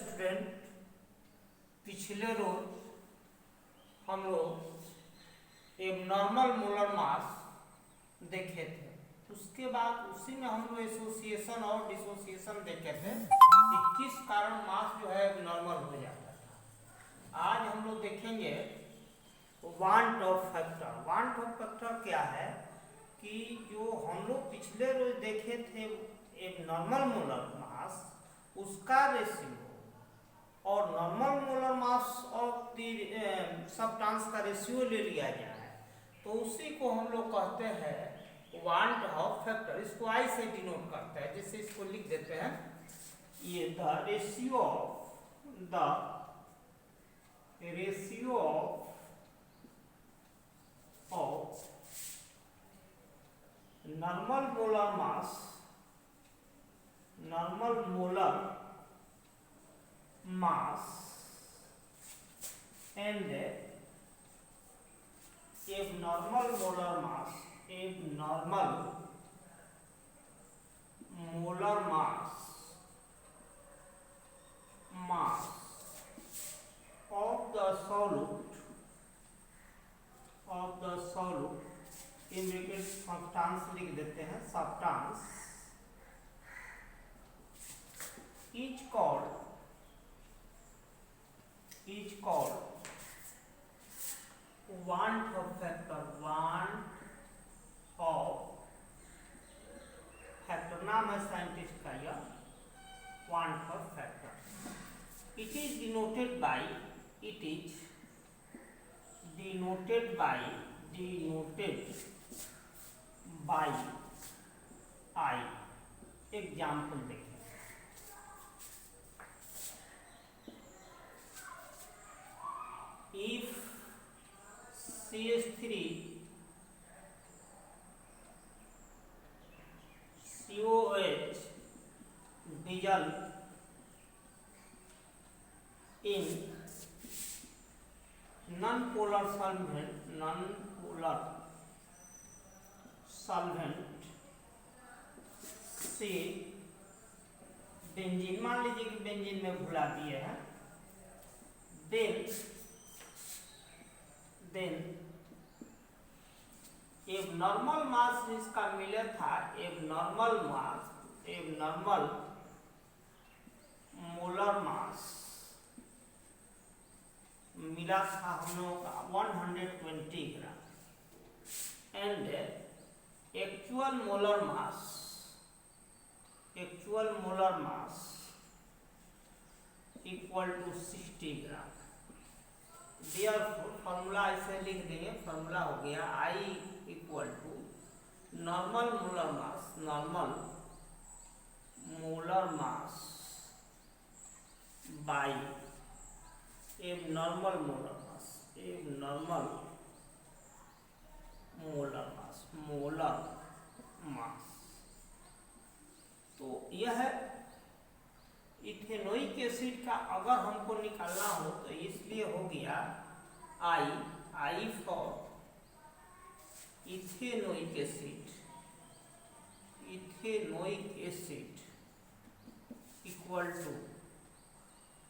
Student, पिछले रोज हम लोग एबनॉर्मल मोलर मास देखे थे। उसके बाद उसी में हम लोग एसोसिएशन और डिसोसिएशन देखे थे कि किस कारण मास जो है एबनॉर्मल हो जाता था। आज हम लोग देखेंगे want Hoff factor. Want Hoff factor क्या है कि जो हम लोग पिछले रोज देखे थे एबनॉर्मल मोलर मास, उसका रेशियो और normal molar mass of the substance का रेशियो ले लिया गया है, तो उसी को हम लोग कहते हैं वांट ऑफ फैक्टर। इसको आई से डिनोट करते हैं, जैसे इसको लिख देते हैं, ये the ratio of normal molar mass and abnormal molar mass of the solute in bracket substance लिख देते हैं, substance is called van't Hoff factor. नाम है साइंटिस्ट का यह, van't Hoff factor. It is denoted by I. Example देखें, if CH3 COH dissolve in non-polar solvent से benzene, मान लीजिए कि बेंजीन में घुला दिए हैं, देन एबनॉर्मल मास जिसका मिला था, एबनॉर्मल मोलर मास मिला था हम लोगों का 120 gram and actual molar mass equal to 60 gram. Therefore formula ऐसे लिख देंगे, फॉर्मूला हो गया I equal to normal molar mass by abnormal molar mass. तो यह इथेनोइक एसिड का अगर हमको निकालना हो तो इसलिए हो गया I for ethanoic acid equal to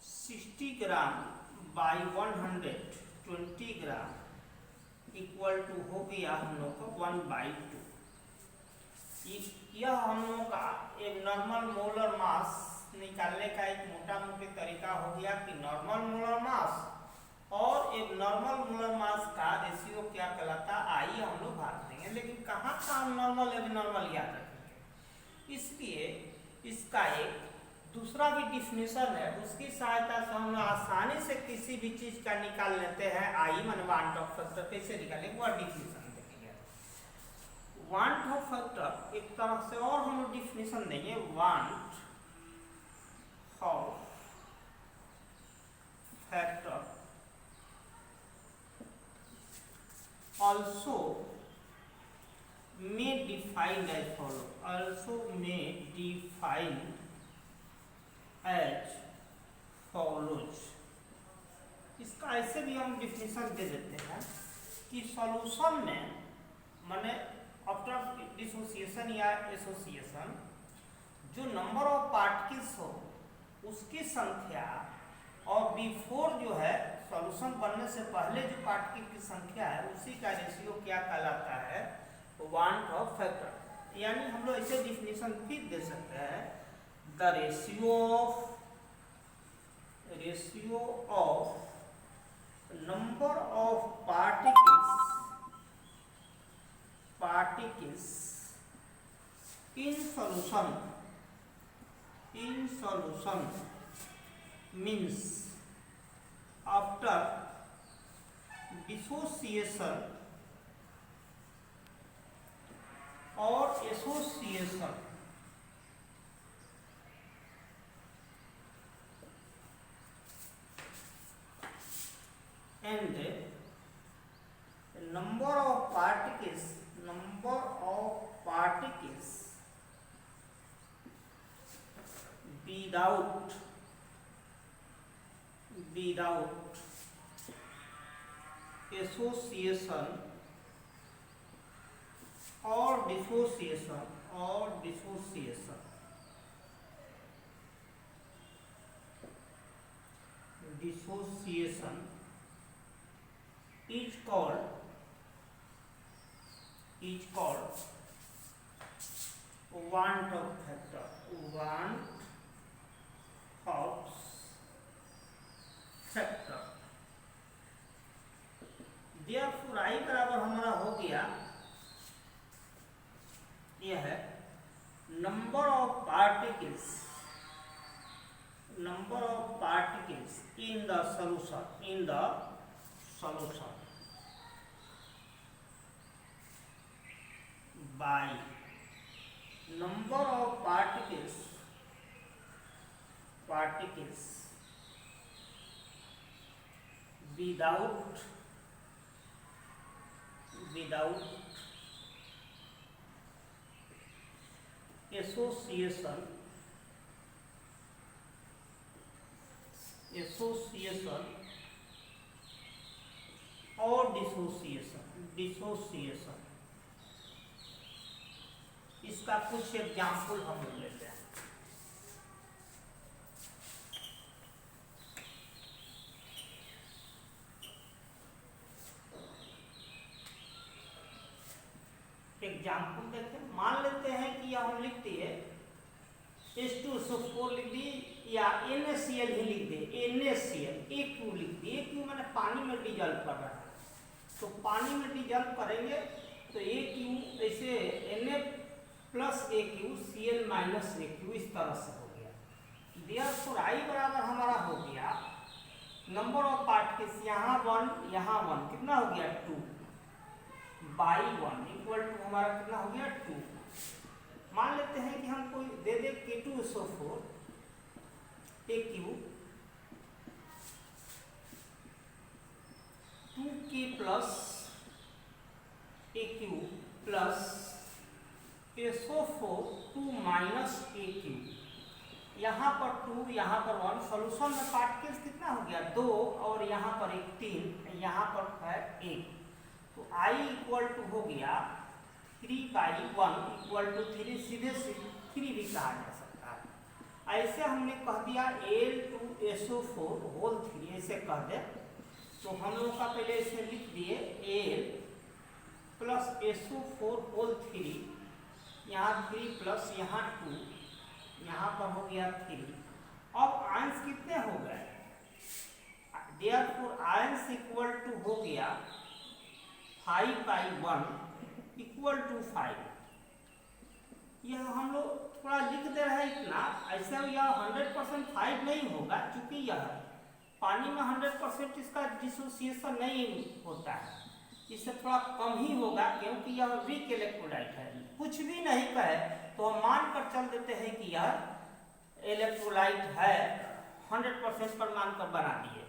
60 gram by 120 gram equal to हो गया हम लोग को 1/2। यह हम लोग का एबनॉर्मल मोलर मास निकालने का एक मोटा मोटी तरीका हो गया कि नॉर्मल मोलर मास और एबनॉर्मल मोलर मास का रेशियो क्या कहलाता है, आई हम लोग भाग देंगे। लेकिन कहाँ हम नॉर्मल एबनॉर्मल याद रखेंगे, इसलिए इसका एक दूसरा भी डिफिनेशन है, उसकी सहायता से हम लोग आसानी से किसी भी चीज का निकाल लेते हैं। आई मान वांट ऑफ फैक्टर कैसे निकालेंगे, वह डिफिनेशन देखेंगे। वांट ऑफ फैक्टर एक तरह से और हम लोग डिफिनेशन देंगे, want Hoff factor also may define as follows। इसका ऐसे भी हम डिफिनेशन दे देते हैं कि सॉल्यूशन में माने आफ्टर डिसोसिएशन या एसोसिएशन जो नंबर ऑफ पार्टिकल्स हो उसकी संख्या और बिफोर जो है सॉल्यूशन बनने से पहले जो पार्टिकल की संख्या है उसी का रेशियो क्या कहलाता है, वांट ऑफ फैक्टर। यानी हम लोग ऐसे डिफिनेशन फिर दे सकते हैं, the ratio of number of particles in solution means after dissociation or association and number of particles without association or dissociation is called want of factor, therefore I बराबर हमारा हो गया, यह है number of particles in the solution by number of particles without association और dissociation. इसका कुछ example हम लेते हैं। एग्जाम्पल देखें, मान लेते हैं कि यह हम लिख दिए H2SO4 लिख दिए या NaCl ही लिख दिए, NaCl AQ लिख दिए। AQ मैंने पानी में डिजॉल्व कर रहा है, तो पानी में डिजॉल्व करेंगे तो AQ ऐसे Na plus AQ Cl minus AQ इस तरह से हो गया। देयरफॉर I बराबर हमारा हो गया नंबर ऑफ पार्टिकल्स, यहाँ 1 यहाँ 1 कितना हो गया 2 बाई 1 इक्वल टू हमारा कितना हो गया 2। मान लेते हैं कि हम कोई दे दे K2SO4 AQ 2K plus AQ plus SO4 2 minus AQ, यहाँ पर 2 यहाँ पर 1, सॉल्यूशन में पार्टिकल्स कितना हो गया 2 और यहाँ पर 1 3, यहाँ पर है 1, तो I इक्वल टू हो गया 3/1 इक्वल टू 3, सीधे 3 भी कहा जा सकता है। ऐसे हमने कह दिया Al2SO4 होल 3 ऐसे कह दे, तो हम लोग का पहले इसे लिख दिए Al प्लस SO4 होल 3, यहाँ 3 प्लस यहाँ 2, यहाँ पर हो गया 3। अब आयंस कितने हो गए, देयरफॉर आयंस इक्वल टू हो गया 5/1 इक्वल टू 5। यह हम लोग थोड़ा लिख दे रहे हैं इतना, ऐसे यह 100% 5 नहीं होगा, क्योंकि यह पानी में 100% इसका डिसोसिएशन नहीं होता है, इससे थोड़ा कम ही होगा, क्योंकि यह वीक इलेक्ट्रोलाइट है। कुछ भी नहीं कहे तो हम मान कर चल देते हैं कि यह इलेक्ट्रोलाइट है, 100% पर मान कर बना दिए,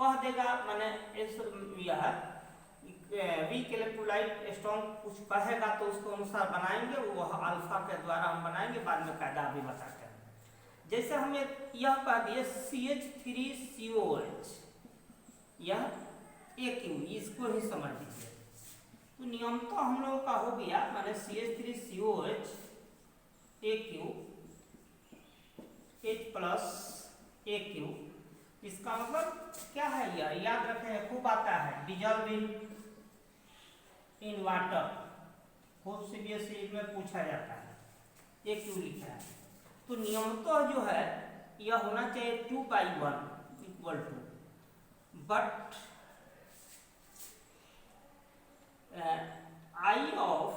कह देगा मैंने यह वीक इलेक्ट्रोलाइट स्ट्रॉन्ग कुछ कहेगा तो उसको अनुसार बनाएंगे, वो अल्फा के द्वारा हम बनाएंगे, बाद में कायदा भी बताते हैं। जैसे हमें यह कह दिए CH3COH, यह AQ, इसको ही समझ लीजिए। तो नियम तो हम लोगों का हो गया, मैंने CH3COH AQ H plus AQ। इसका मतलब क्या है, यह याद रखें, खूब आता है, डिजॉल्व इन वाटर, खूब सीबीएसई में पूछा जाता है, AQ लिखा है। तो नियमतः जो है यह होना चाहिए 2/1 equal to, but I of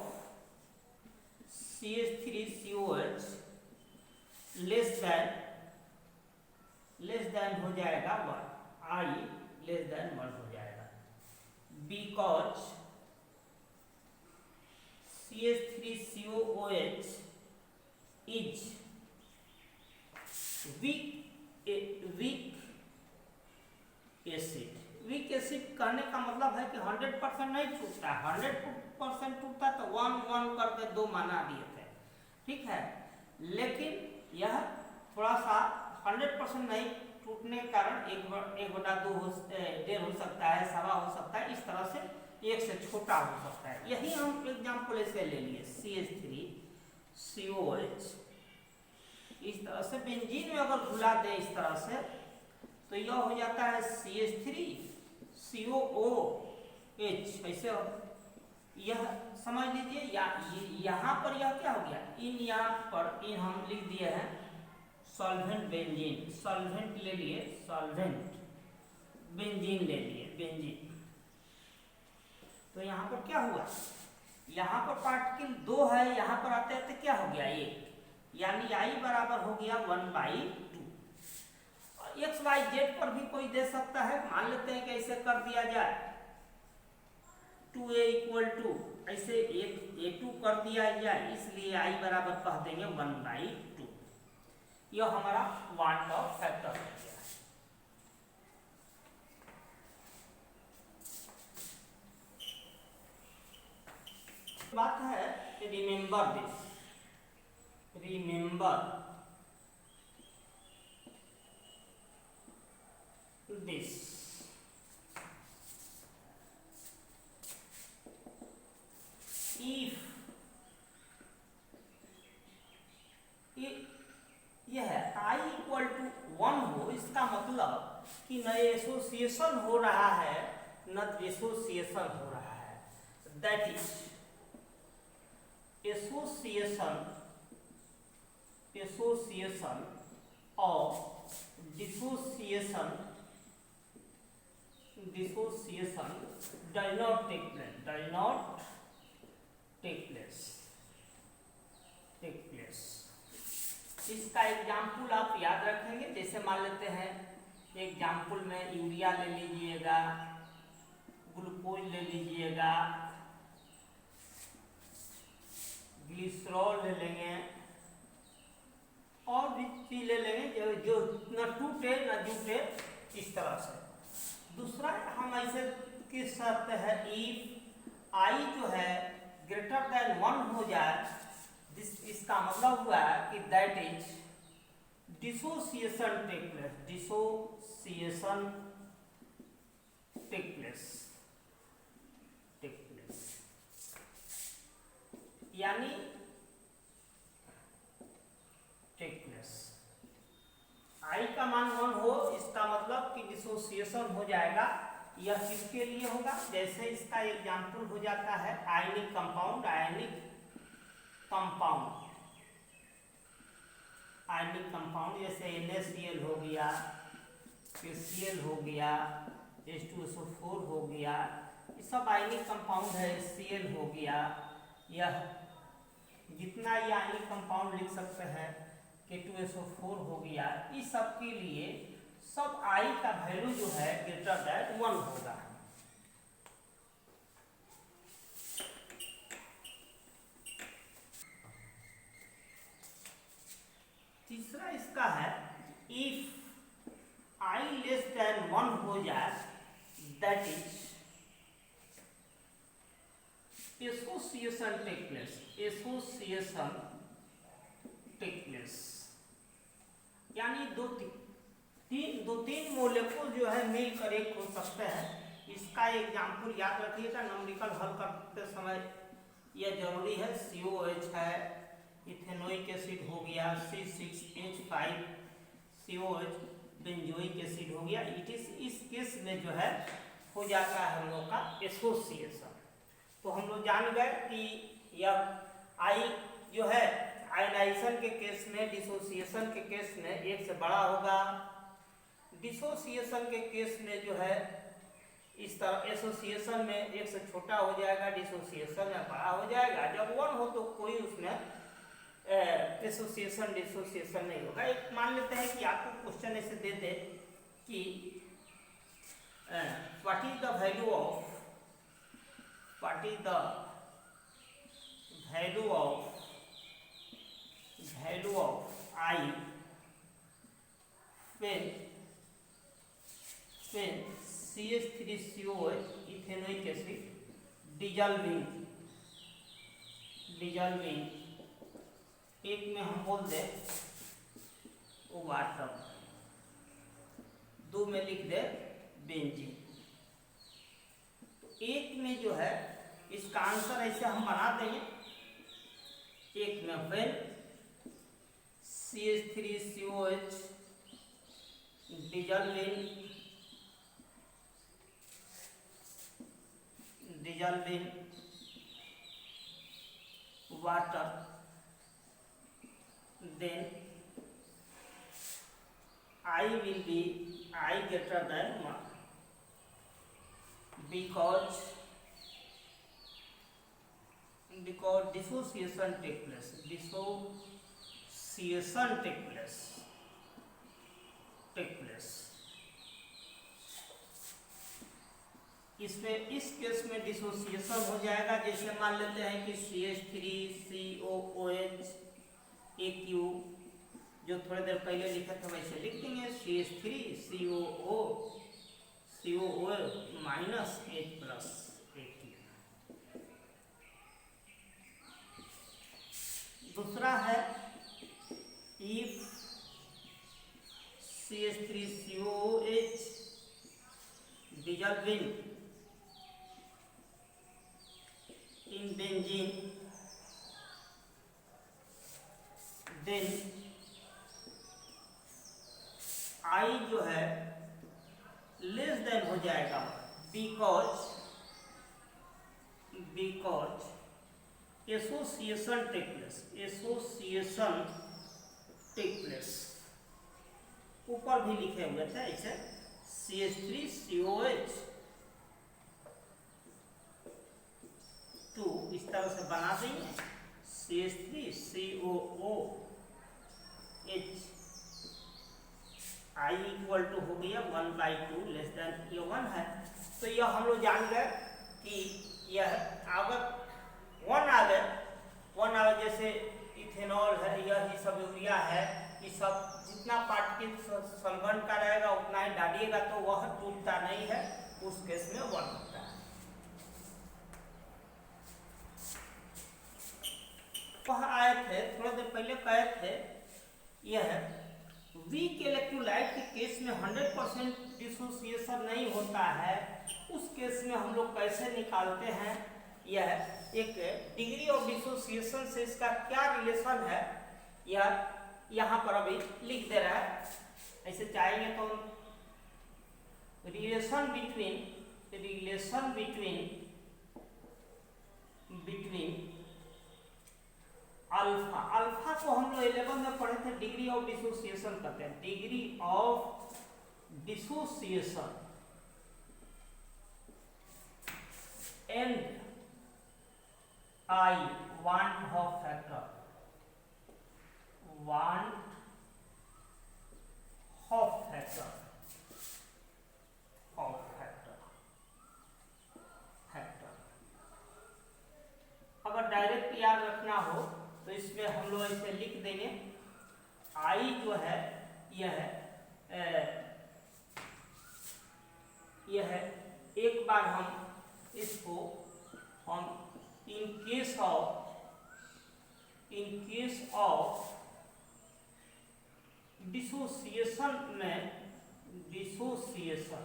CH3COH less than हो जाएगा 1, I लेस देन 1 हो जाएगा, because CH3COOH is weak acid. Weak acid कहने का मतलब है कि 100% नहीं टूटता, 100% टूटता तो 1 करके 2 माना दिए थे, ठीक है। लेकिन यह थोड़ा सा 100% नहीं टूटने के कारण 1/2 1.5 हो सकता है, 1.25 हो सकता है, इस तरह से 1 से छोटा हो सकता है। यही हम एग्जाम्पल ऐसे ले लिए, CH3COH इस तरह से बेंजीन में अगर घुला दे इस तरह से तो यह हो जाता है CH3COOH, ऐसे यह समझ लीजिए। यहाँ पर यह क्या हो गया, यहाँ पर इन हम लिख दिए हैं सॉल्वेंट बेंजीन, सॉल्वेंट ले लिए, सॉल्वेंट बेंजीन ले लिए, बेंजीन। तो यहाँ पर क्या हुआ, यहाँ पर पार्टिकल 2 है, यहाँ पर आते आते क्या हो गया 1, यानी I बराबर हो गया 1/2। एक्स वाई जेड पर भी कोई दे सकता है, मान लेते हैं कि ऐसे कर दिया जाए 2a इक्वल टू ऐसे A2 कर दिया जाए, इसलिए I बराबर कह देंगे 1/2। यह हमारा वाट ऑफ फैक्टर हो गया। बात है remember this, remember this, if यह I इक्वल टू 1 हो, इसका मतलब कि न एसोसिएशन हो रहा है न डिसोसिएशन हो रहा है, दैट इज एसोसिएशन और dissociation does not take place। इसका एग्जाम्पल आप याद रखेंगे, जैसे मान लेते हैं एग्जाम्पल में यूरिया ले लीजिएगा, ग्लूकोज ले लीजिएगा, ग्लिसरॉल ले लेंगे और भी चीज ले लेंगे जो न टूटे न जुटे, इस तरह से। दूसरा हम ऐसे की शर्त है, इफ I जो है ग्रेटर देन 1 हो जाए, इसका मतलब हुआ कि that is dissociation take place, dissociation take place, यानी टेक प्लेस। I का मान 1 हो, इसका मतलब कि डिसोसिएशन हो जाएगा। यह किसके लिए होगा, जैसे इसका एग्जाम्पल हो जाता है आयनिक कंपाउंड, आयनिक कंपाउंड जैसे NaCl हो गया, KCl हो गया, H2SO4 हो गया, ये सब आयनिक कंपाउंड है, Cl हो गया। यह जितना ये आयनिक कंपाउंड लिख सकते हैं, K2SO4 हो गया, इस सब के लिए सब I का वैल्यू जो है ग्रेटर देन 1 होगा। तीसरा इसका है, इफ I लेस देन 1 हो जाए, that is association take place, association take place, यानी दो तीन मोलेकुल जो है मिलकर एक हो सकते हैं। इसका एग्जाम्पल याद रखिएगा, नंबरिकल हल करते समय यह जरूरी है। COH है, इथेनोइक एसिड हो गया, C6H5COH, बेंजोइक एसिड हो गया। इस केस में जो है हो जाता है हम लोग का एसोसिएशन। तो हम लोग जान गए कि यह आई जो है आयनाइजेशन के केस में, डिसोसिएशन के केस में एक से बड़ा होगा, डिसोसिएशन के केस में जो है इस तरह एसोसिएशन में एक से छोटा हो जाएगा, डिसोसिएशन में बड़ा हो जाएगा। जब 1 हो तो कोई उसमें एसोसिएशन डिसोसिएशन नहीं होगा। एक मान लेते हैं कि आपको क्वेश्चन ऐसे दे दे कि what is the value of I when CH3COH ethanoic acid dissolving, एक में हम बोल दे वाटर, 2 में लिख दे बेंजीन। तो एक में जो है इसका आंसर ऐसे हम बना देंगे, एक में when CH3COH dissolving water, then I will be I greater than 1 because dissociation take place। इसमें इस केस में डिसोसिएशन हो जाएगा। जैसे मान लेते हैं कि CH3COOH AQ, जो थोड़ी देर पहले लिखा था वैसे लिख देंगे CH3COO minus H plus AQ। दूसरा है if CH3COOH dissolving in benzene, then I जो है लेस देन हो जाएगा because एसोसिएशन टेक प्लेस। ऊपर भी लिखे हुए थे ऐसे CH3COH 2 इस तरह से बना देंगे CH3COOH I इक्वल टू हो गया 1/2 लेस देन ये 1 है। तो यह हम लोग जान गए कि यह अगर 1 आ गए जैसे इथेनॉल है, यह सब यूरिया है, ये सब जितना पार्टिकल सॉल्वेंट का रहेगा उतना ही डालिएगा तो वह टूटता नहीं है, उस केस में 1 होता है। वह आए थे थोड़ा देर पहले कहे थे, यह वीक इलेक्ट्रोलाइट के केस में 100% डिसोसिएशन नहीं होता है, उस केस में हम लोग कैसे निकालते हैं, यह एक डिग्री ऑफ डिसोसिएशन से इसका क्या रिलेशन है, यह यहाँ पर अभी लिख दे रहा है। ऐसे चाहेंगे तो रिलेशन बिटवीन अल्फा को हम लोग 11 में पढ़े थे, डिग्री ऑफ डिसोसिएशन कहते हैं, degree of dissociation and I want Hopf factor अगर डायरेक्ट याद रखना हो तो इसमें हम लोग ऐसे लिख देंगे I जो है यह है एक बार हम इसको इन केस ऑफ डिसोसिएशन में डिसोसिएशन